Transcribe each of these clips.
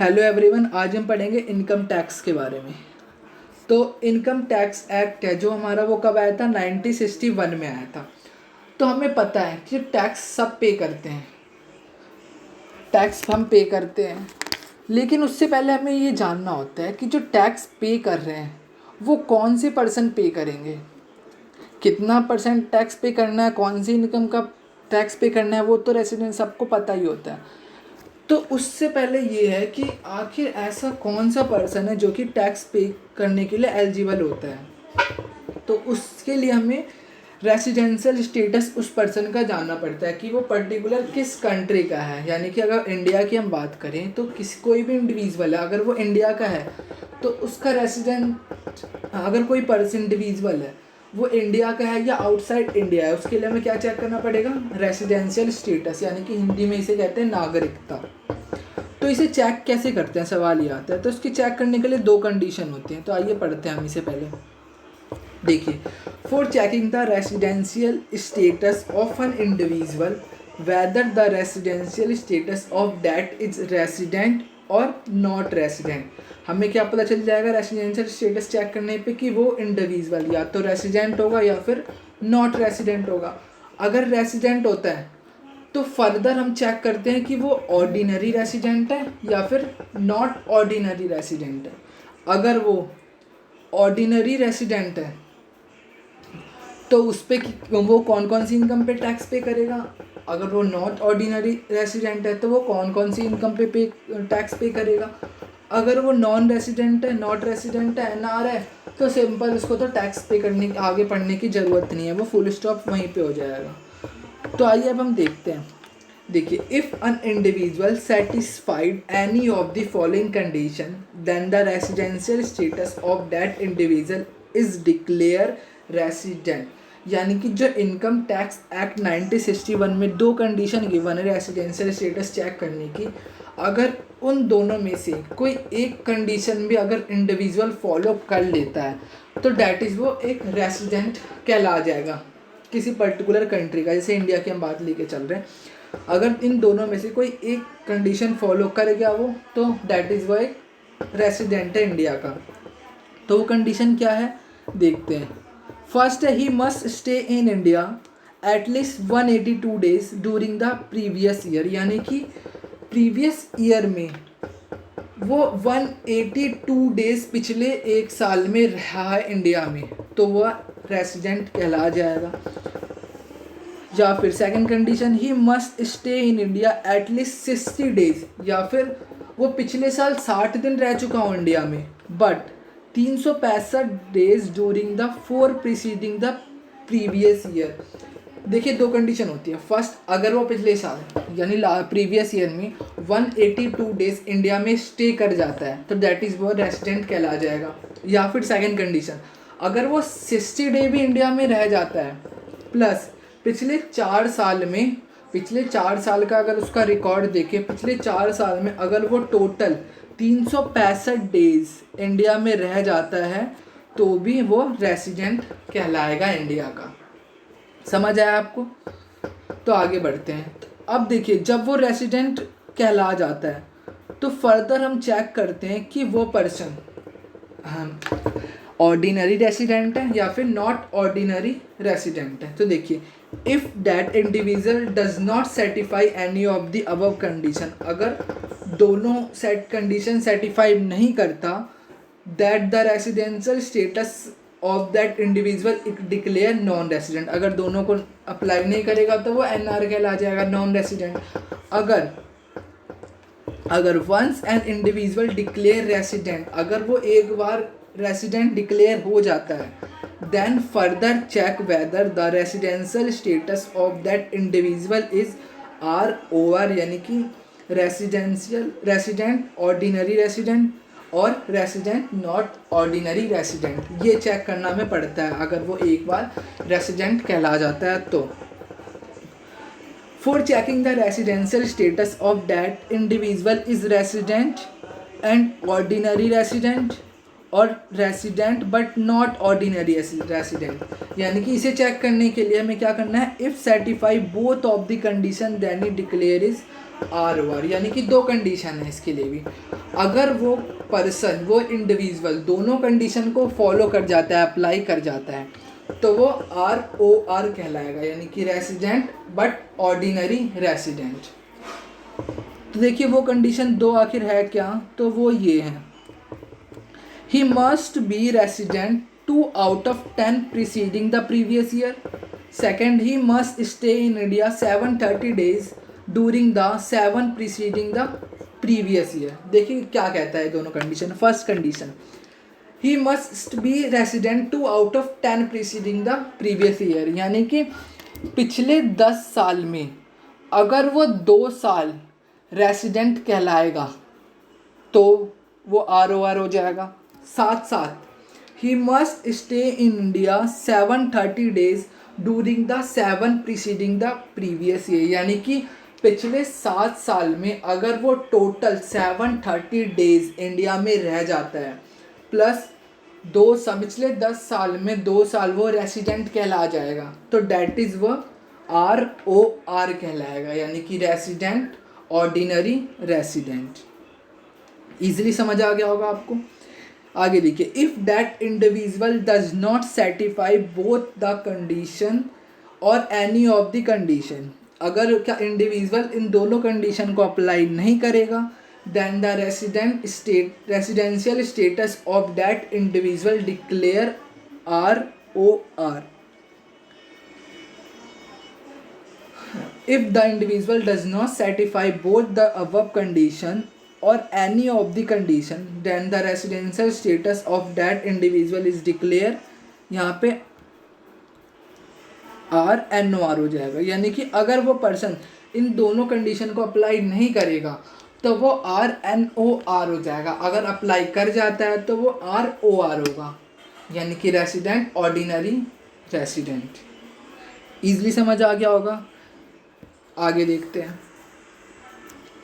Hello everyone, आज हम पढ़ेंगे इनकम टैक्स के बारे में। तो इनकम टैक्स एक्ट है जो हमारा वो कब आया था, 1961 में आया था। तो हमें पता है कि टैक्स सब पे करते हैं, टैक्स हम पे करते हैं, लेकिन उससे पहले हमें ये जानना होता है कि जो टैक्स पे कर रहे हैं वो कौन से पर्सन पे करेंगे, कितना परसेंट टैक्स पे करना है, कौन सी इनकम का टैक्स पे करना है, वो तो रेसिडेंट सबको पता ही होता है। तो उससे पहले ये है कि आखिर ऐसा कौन सा पर्सन है जो कि टैक्स पे करने के लिए एलिजिबल होता है। तो उसके लिए हमें रेसिडेंशियल स्टेटस उस पर्सन का जानना पड़ता है कि वो पर्टिकुलर किस कंट्री का है। यानी कि अगर इंडिया की हम बात करें तो कोई भी इंडिविजुअल है, अगर वो इंडिया का है तो उसका अगर कोई पर्सन इंडिविजुअल है वो इंडिया का है या आउटसाइड इंडिया है, उसके लिए हमें क्या चेक करना पड़ेगा, रेसिडेंशियल स्टेटस, यानी कि हिंदी में इसे कहते हैं नागरिकता। तो इसे चेक कैसे करते हैं, सवाल ये आता है। तो इसकी चेक करने के लिए दो कंडीशन होती हैं, तो आइए पढ़ते हैं हम इसे। पहले देखिए, for checking the residential status of an individual weather the residential status of that is resident और नॉट रेसिडेंट, हमें क्या पता चल जाएगा रेसिडेंशियल स्टेटस चेक करने पे कि वो इंडिविजुअल या तो रेसिडेंट होगा या फिर नॉट रेसिडेंट होगा। अगर रेसिडेंट होता है तो फर्दर हम चेक करते हैं कि वो ऑर्डिनरी रेसिडेंट है या फिर नॉट ऑर्डिनरी रेसिडेंट है। अगर वो ऑर्डिनरी रेसिडेंट है तो उस पर वो कौन कौन सी इनकम पे टैक्स पे करेगा। अगर वो नॉट ऑर्डिनरी रेसिडेंट है तो वो कौन कौन सी इनकम पे टैक्स पे करेगा। अगर वो नॉन रेसिडेंट है, नॉट रेसिडेंट है, एनआर है, तो सिंपल उसको तो टैक्स पे करने आगे पढ़ने की ज़रूरत नहीं है, वो फुल स्टॉप वहीं पे हो जाएगा। तो आइए अब हम देखते हैं। देखिए, if an individual satisfied any of the following condition then the residential status of that individual is declare resident. यानी कि जो इनकम टैक्स एक्ट 1961 में दो कंडीशन गिवन है रेसिडेंशियल स्टेटस चेक करने की, अगर उन दोनों में से कोई एक कंडीशन भी अगर इंडिविजुअल फॉलो कर लेता है तो डैट इज़ वो एक रेसिडेंट कहला जाएगा किसी पर्टिकुलर कंट्री का। जैसे इंडिया की हम बात लेके चल रहे हैं, अगर इन दोनों में से कोई एक कंडीशन फॉलो करेगा वो, तो डैट इज़ वो एक रेसिडेंट है इंडिया का। तो वो कंडीशन क्या है देखते हैं। फर्स्ट है, he must stay in India at least 182 days during the previous year. यानी कि प्रीवियस ईयर में वो 182 डेज पिछले एक साल में रहा है इंडिया में, तो वह रेसिडेंट कहला जाएगा। या फिर second condition, he must stay in India at least 60 days, या फिर वो पिछले साल 60 दिन रह चुका हो इंडिया में, but 365 days during the 4 preceding the previous year. देखिए, दो कंडीशन होती है। फर्स्ट, अगर वो पिछले साल यानी प्रीवियस ईयर में 182 डेज इंडिया में स्टे कर जाता है तो दैट इज़ वो रेसिडेंट कहला जाएगा। या फिर सेकंड कंडीशन, अगर वो 60 डे भी इंडिया में रह जाता है प्लस पिछले 4 साल का अगर उसका रिकॉर्ड देखें, पिछले 4 साल में अगर वो टोटल 365 डेज इंडिया में रह जाता है तो भी वो रेसिडेंट कहलाएगा इंडिया का। समझ आया आपको? तो आगे बढ़ते हैं। अब देखिए, जब वो रेसिडेंट कहला जाता है तो फर्दर हम चेक करते हैं कि वो पर्सन ऑर्डिनरी रेसिडेंट है या फिर नॉट ऑर्डिनरी रेसिडेंट है। तो देखिए, if that individual does not satisfy any of the above condition, अगर दोनों सेट कंडीशन सेटिफाई नहीं करता, that the residential status of that individual declare non resident. अगर दोनों को अप्लाई नहीं करेगा तो वो एनआर कहला जाएगा, नॉन रेसिडेंट। अगर once an individual declare resident, अगर वो एक बार रेसिडेंट डिक्लेयर हो जाता है, then further check whether the residential status of that individual is ROR, यानी कि रेसिडेंट, ऑर्डिनरी रेसिडेंट और रेसिडेंट नॉट ऑर्डिनरी रेसिडेंट। ये चेक करना हमें पड़ता है अगर वो एक बार रेसिडेंट कहला जाता है तो। For checking the residential status of that individual is resident and ordinary resident और resident but not ordinary resident, यानी कि इसे चेक करने के लिए हमें क्या करना है, if satisfy both of the condition then he declare is ROR, यानी कि दो कंडीशन है इसके लिए भी। अगर वो पर्सन, वो इंडिविजुअल दोनों कंडीशन को फॉलो कर जाता है, अप्लाई कर जाता है, तो वो ROR कहलाएगा, यानी कि रेसिडेंट बट ऑर्डिनरी रेसिडेंट। तो देखिए वो कंडीशन दो आखिर है क्या, तो वो ये है, he must be resident 2 out of 10 preceding the previous year. Second, he must stay in India 730 days during the 7 preceding the previous year. देखिए क्या कहता है दोनों condition. First condition, he must be resident 2 out of 10 preceding the previous year, यानी कि पिछले 10 साल में अगर वो 2 साल रेसिडेंट कहलाएगा तो वो ROR हो जाएगा। साथ साथ he must stay in India 730 days during the 7 preceding the previous year, यानी कि पिछले 7 साल में अगर वो टोटल 730 days इंडिया में रह जाता है, प्लस पिछले 10 साल में 2 साल वो रेसिडेंट कहला जाएगा, तो डैट इज़ वो ROR कहलाएगा, यानी कि रेसिडेंट ऑर्डिनरी रेसिडेंट। ईजिली समझ आ गया होगा आपको। आगे देखिए, if that individual does not satisfy both the condition और एनी ऑफ द कंडीशन, अगर क्या इंडिविजुअल इन दोनों कंडीशन को अप्लाई नहीं करेगा, then the residential status of that individual declare ROR। If the individual does not satisfy both the above condition or any of the condition, then the residential status of that individual is declare, यहाँ पे RNOR हो जाएगा, यानी कि अगर वो person in दोनों condition को अप्लाई नहीं करेगा तो वो RNOR हो जाएगा, अगर अप्लाई कर जाता है तो वो ROR होगा, यानी कि रेसिडेंट ऑर्डिनरी रेसिडेंट। ईजिली समझ आ गया होगा। आगे देखते हैं।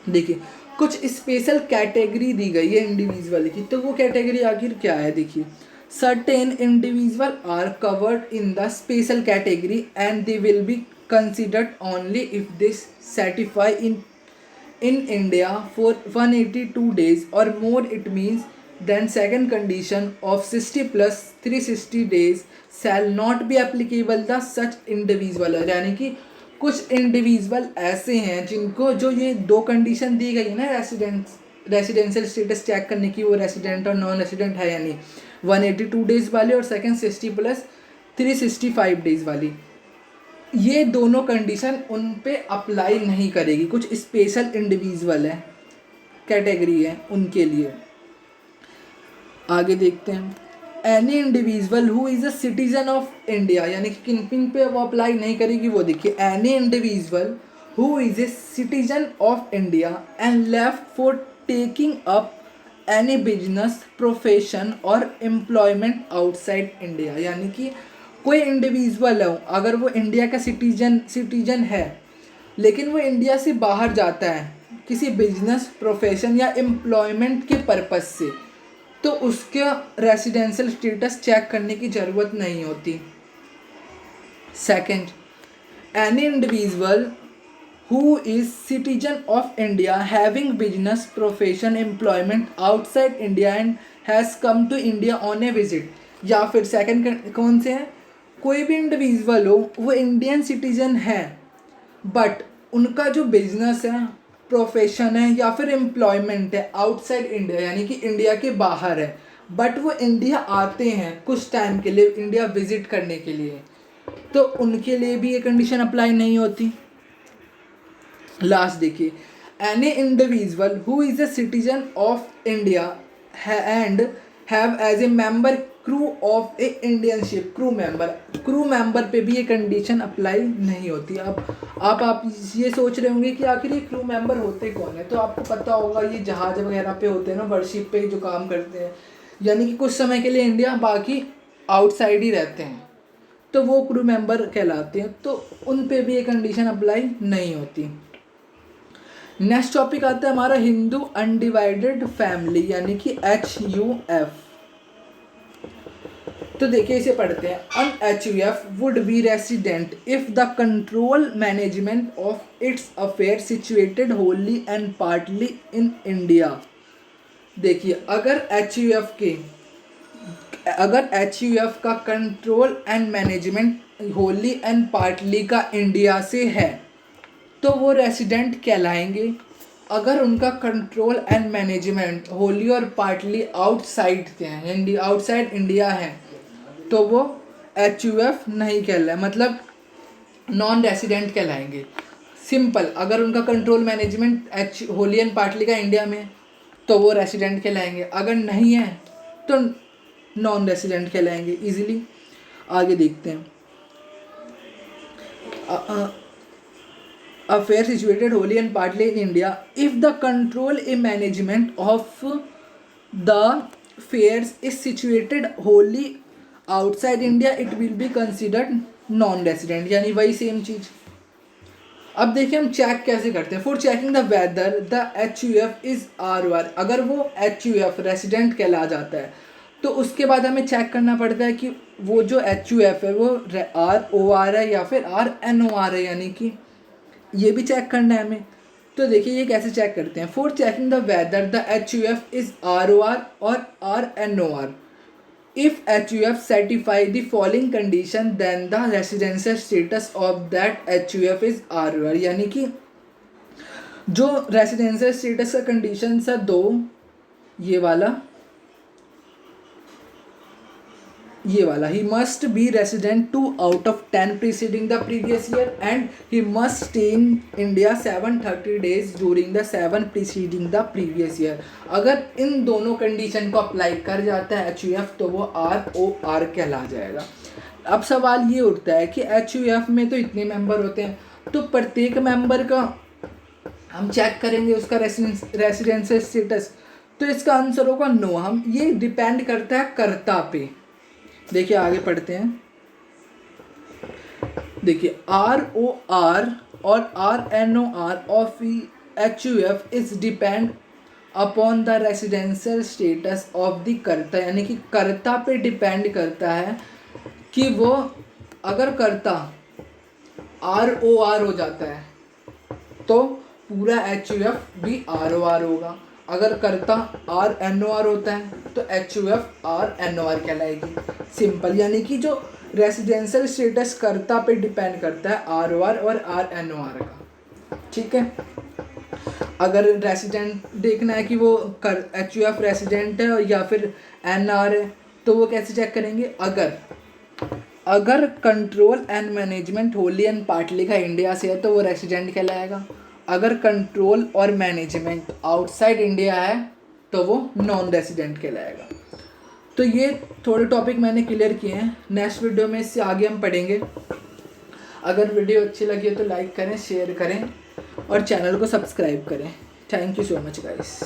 देखिए कुछ स्पेशल कैटेगरी दी गई है इंडिविजुअल की, तो वो कैटेगरी आखिर क्या है। देखिए, certain individual are covered in the special category and they will be considered only if they satisfy in India for 182 days or more. It means then second condition of 60 plus 360 days shall not be applicable the such individual, यानी कि कुछ individual ऐसे हैं जिनको जो ये दो condition दी गई है ना रेसिडेंशियल स्टेटस चेक करने की, वो रेसिडेंट और नॉन रेसिडेंट है, यानी 182 डेज़ वाली और सेकंड 60 प्लस 365 डेज़ वाली, ये दोनों कंडीशन उन पे अप्लाई नहीं करेगी। कुछ स्पेशल इंडिविजुअल है, कैटेगरी है उनके लिए। आगे देखते हैं, any individual who is a citizen of India, यानी कि किन किन पे वो अप्लाई नहीं करेगी, वो देखिए, any individual who is a citizen of India and left for taking up any business profession और एम्प्लॉयमेंट आउटसाइड इंडिया, यानी कि कोई इंडिविजुअल है अगर वो इंडिया का सिटीजन है लेकिन वो इंडिया से बाहर जाता है किसी बिजनेस प्रोफेशन या एम्प्लॉयमेंट के पर्पस से, तो उसका रेसिडेंशियल स्टेटस चेक करने की ज़रूरत नहीं होती। Second, any individual who is citizen of India having business profession employment outside India and has come to India on a visit, या फिर सेकंड कौन से हैं, कोई भी इंडिविजुअल हो वो इंडियन सिटीजन है बट उनका जो बिजनेस है, प्रोफेशन है या फिर एम्प्लॉयमेंट है आउटसाइड इंडिया, यानी कि इंडिया के बाहर है, बट वो इंडिया आते हैं कुछ टाइम के लिए इंडिया विजिट करने के लिए, तो उनके लिए भी ये कंडीशन अप्लाई नहीं होती। लास्ट देखिए, any individual who is a citizen of India and have as a member crew of a Indian ship, crew member पे भी ये कंडीशन अप्लाई नहीं होती। अब आप ये सोच रहे होंगे कि आखिर ये क्रू मेंबर होते कौन है, तो आपको पता होगा ये जहाज़ वगैरह पे होते हैं ना, वर्शिप पे जो काम करते हैं, यानी कि कुछ समय के लिए इंडिया बाकी आउटसाइड ही रहते हैं, तो वो क्रू मेंबर कहलाते हैं, तो उन पे भी ये कंडीशन अप्लाई नहीं होती। नेक्स्ट टॉपिक आता है हमारा हिंदू अनडिवाइडेड फैमिली, यानी कि HUF। तो देखिए इसे पढ़ते हैं। अन HUF would be resident if the control management of its affair situated wholly and partly in India. देखिए अगर HUF का control and management Holi and partly का इंडिया से है तो वो रेसिडेंट कहलाएंगे। अगर उनका कंट्रोल एंड मैनेजमेंट होली और पार्टली आउटसाइड के हैं, आउटसाइड इंडिया है, तो वो HUF नहीं कहलाए, मतलब नॉन रेसिडेंट कहलाएंगे। सिंपल, अगर उनका control management Holi and partly का इंडिया में तो वो रेसिडेंट कहलाएंगे, अगर नहीं है तो नॉन रेसिडेंट कहलाएंगे। इजीली आगे देखते हैं। Affair situated wholly and partly in India if the control a management of the affairs is situated wholly outside India it will be considered non resident, यानी वही सेम चीज। अब देखिए हम चेक कैसे करते हैं। For checking the whether the HUF is ROR, अगर वो HUF रेसिडेंट कहला जाता है तो उसके बाद हमें चेक करना पड़ता है कि वो जो HUF है वो ROR है या फिर RNOR है, यानी कि ये भी चेक करना है हमें। तो देखिए ये कैसे चेक करते हैं। For checking the whether the HUF is ROR और RNOR, if HUF satisfy the following condition then the residential status of that HUF is ROR, यानी कि जो रेसिडेंशियल स्टेटस का कंडीशन है दो, ये वाला he must be resident 2 out of 10 preceding the previous year and he must stay in India 730 days during the 7 preceding the previous year। अगर इन दोनों कंडीशन को अप्लाई कर जाता है HUF तो वो ROR कहला जाएगा। अब सवाल ये उठता है कि HUF में तो इतने मेंबर होते हैं, तो प्रत्येक मेंबर का हम चेक करेंगे उसका रेसिडेंशियल स्टेटस, तो इसका आंसर होगा नो। हम ये डिपेंड करता है कर्ता पे। देखिए आगे पढ़ते हैं। देखिए ROR और RNOR of HUF is depend upon the residential status of the कर्ता, यानी कि कर्ता पे डिपेंड करता है कि वो, अगर कर्ता ROR हो जाता है तो पूरा HUF भी ROR होगा, अगर कर्ता RNOR होता है तो HUF RNOR कहलाएगी। सिंपल, यानी कि जो रेसिडेंशियल स्टेटस कर्ता पे डिपेंड करता है ROR और RNOR का। ठीक है, अगर रेसिडेंट देखना है कि वो HUF रेसिडेंट है या फिर NR है तो वो कैसे चेक करेंगे। अगर control and management Holi and partly का इंडिया से है तो वो रेसिडेंट कहलाएगा, अगर कंट्रोल और मैनेजमेंट आउटसाइड इंडिया है तो वो नॉन रेसिडेंट कहलाएगा। तो ये थोड़े टॉपिक मैंने क्लियर किए हैं। नेक्स्ट वीडियो में इससे आगे हम पढ़ेंगे। अगर वीडियो अच्छी लगी तो लाइक करें, शेयर करें और चैनल को सब्सक्राइब करें। Thank you so much guys.